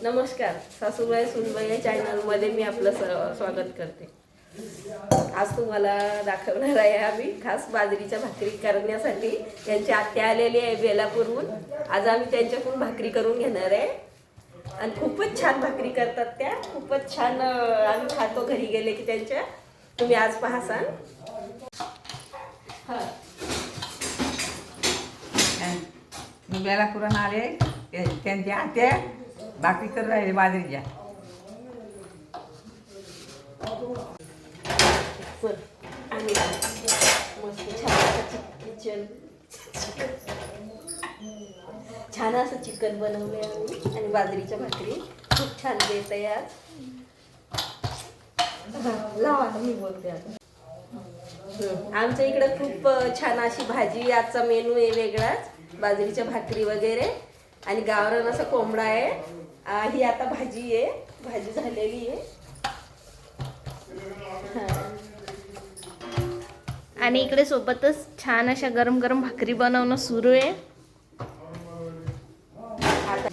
नमस्कार, सासूबाई सुनबाई या चॅनलमध्ये मी आपलं स्वागत करते. आज तुम्हाला दाखवणार आहे आम्ही खास बाजरीच्या भाकरी करण्यासाठी. त्यांची आत्या आलेली आहे बेलापूरहून. आज आम्ही त्यांच्याकडून भाकरी करून घेणार आहे आणि खूपच छान भाकरी करतात त्या. खूपच छान आम्ही खातो घरी गेले की त्यांच्या. तुम्ही आज पाहासाल. हां, मी बेलापुरात आले. त्यांची आत्या भाकरी कर राहिले बाजरीच्या. आणि मस्त छान असं चिकन बनवले आम्ही आणि बाजरीच्या भाकरी खूप छान देत आहे आज. लावा मी बोलते आता. आमच्या इकडं खूप छान अशी भाजी, आजचा मेनू आहे वेगळाच, बाजरीच्या भाकरी वगैरे. आणि गावरान असा कोंबडा आहे. ही आता भाजी आहे, भाजी झालेली आहे. आणि इकडे सोबतच छान अशा गरम गरम भाकरी बनवणं सुरू आहे. आता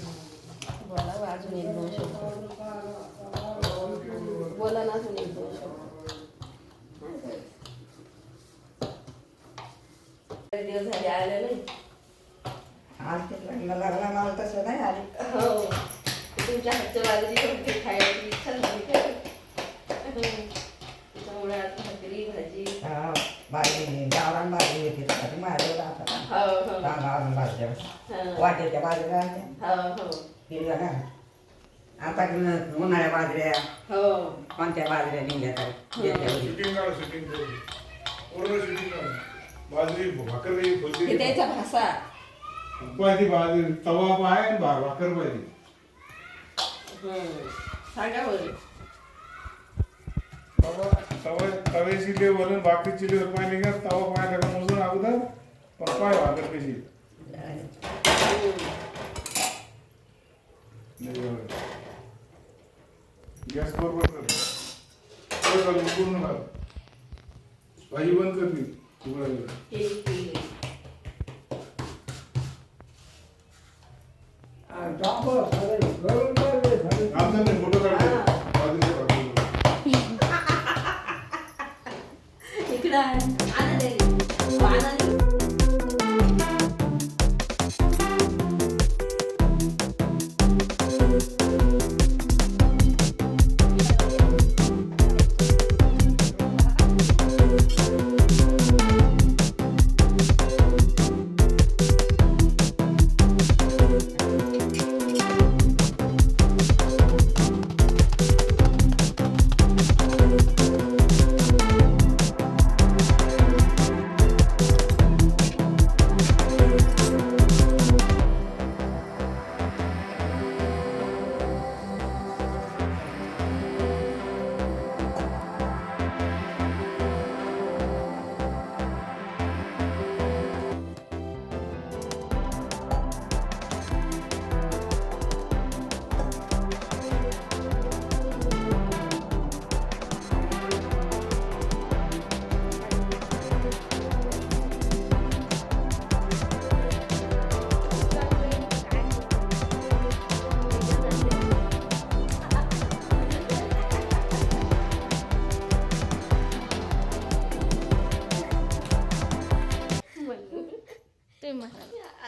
बोला अजून एक दोन शब्द. बोला ना अजून एक दोन शब्द. दिवस झाले आले नाही. आज ते लग्नाला मला तसं नाही आले. हो, तुमच्या हातच्या बाजरी भाकरी खायची इच्छा झाली का? त्याच्यामुळे आज भाकरी भाजी. भाजी गावरान भाजी होती त्यासाठी माझ्यावर गावरान भाज्या वाटेच्या बाजऱ्या हिरव्या ना. आता उन्हाळ्या बाजऱ्या कोणत्या बाजऱ्या निघल्या बाजरी भाकर त्याचा भासा बाजरी तवा पाय भाकर पाहिजे. सांगा बरं. तव्याची लेवल बाकीची लेवल पाहिली का? तवा पाहिला का मोजून अगोदर पण पाय भाकर कशी गॅस बरोबर कर पूर्ण घाल. भाजी बंद कर ती. फोटो काढ. इकडं आनंद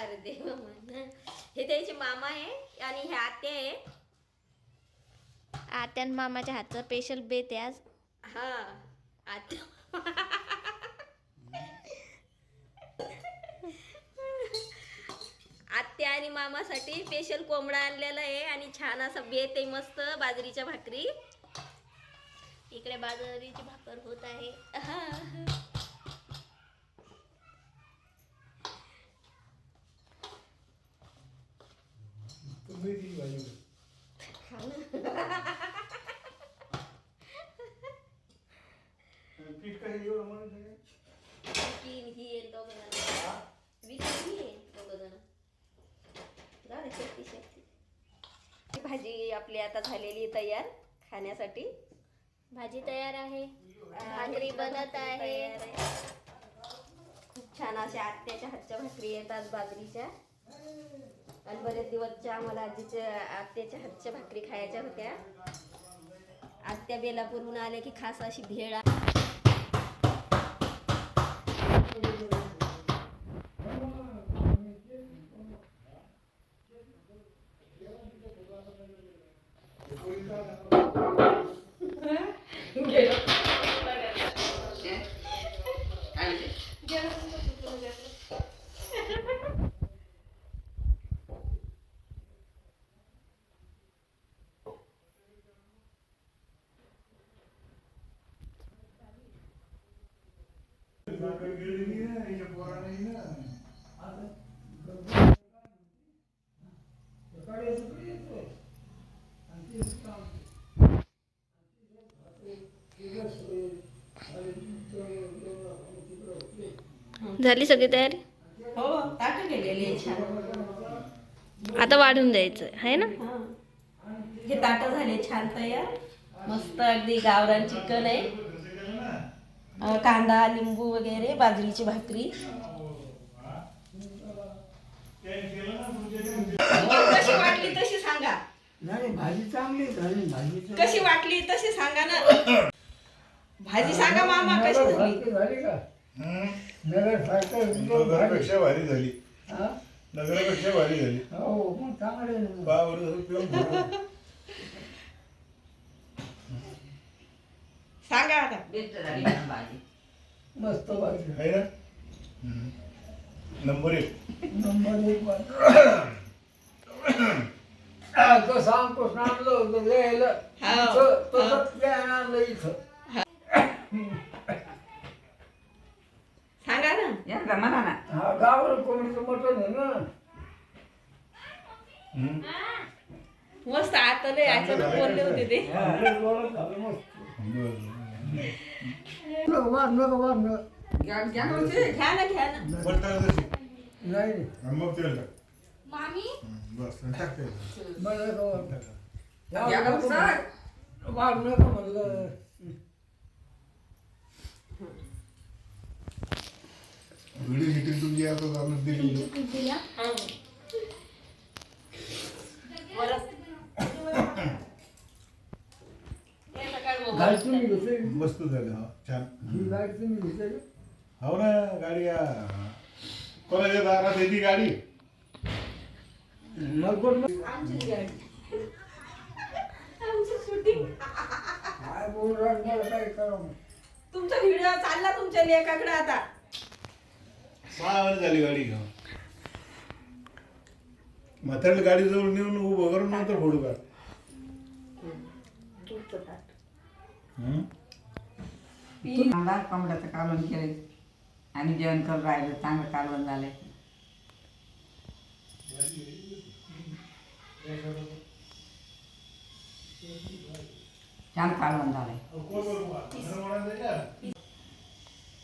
अरे देवा म्हणा. हे त्याचे मामा आहे आणि हे आत्या आहे. आत्या आणि मामाच्या हातचा स्पेशल बेत आहे आज. हा, आत्या आत्या आणि मामासाठी स्पेशल कोंबडा आणलेला आहे आणि छान असा बेत आहे, मस्त बाजरीच्या भाकरी. इकडे बाजरीची भाकर होत आहे. भाजी आपली आता झालेली तयार खाण्यासाठी. भाजी तयार आहे, भाकरी बनत आहे. खूप छान अशा आत्याच्या हातच्या भाकरी येतात बाजरीच्या. आणि बरेच दिवसच्या आम्हाला आत्याच्या हातच्या भाकरी खायच्या होत्या. आत्या बेलापूरहून आल्या की खास अशी भेळ झाली सगळी तयारी. हो ताटं केलेली आहे छान. आता वाढून द्यायचं आहे ना. हे ताटं झाले छान तयार. मस्त अगदी गावरान चिकन आहे, कांदा लिंबू वगैरे, बाजरीची भाकरी. कशी वाटली तशी सांगा. नाही भाजी चांगली झाली. भाजी कशी वाटली तशी सांगा ना. भाजी सांगा मामा कशी झाली. झाली का? नगर नगरपेक्षा भारी झाली. हा? नगरपेक्षा भारी झाली. हो मग चांगले सांगा आता. बेस्ट झाली ना भाजी. मस्त भाजी आहे ना. नंबर 1. नंबर 1 तो सांगतो आणलं लिहायला तसंच आणलं इथं. सांगा ना. यांना म्हणा ना. हा गावरान कोंबडीचं मटण आहे ना. मस्त आता लय अचानक बोलले होते ते. नको मार घ्या ना होते. घ्या ना. नाही मग तेल टाक. मामी बस टाकते. मला घ्या ना सर. वाढ नका म्हणलं. व्हिडिओ शूटिंग तुमची आता चालू दिली. गाडी तुम्ही घेतली. मस्त झालं. हा, छान. ही गाडी तुम्ही घेतली. हो ना गाडी कोणाच्या दारात येते गाडी. नको ना. काय बोल मला काय करावं. तुमचा व्हिडिओ चालला तुमच्या लेकाकडे आता. 6 वर्ष झाली गाडी घेऊन. म्हाताऱ्याला गाडी जवळ नेऊन उभं करून नंतर फोडू का. चांगला कोंबड्याचं कालवण केलं आणि जेवण करून राहिलं. चांगलं कालवण झालंय. छान कालवण झालंय.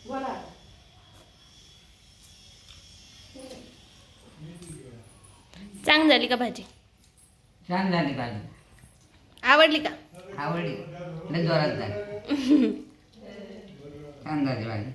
बोला. चांग झाली का भाजी. छान झाली भाजी. आवडली का. आवडली. लय जोरात झाली. छान झाली भाजी.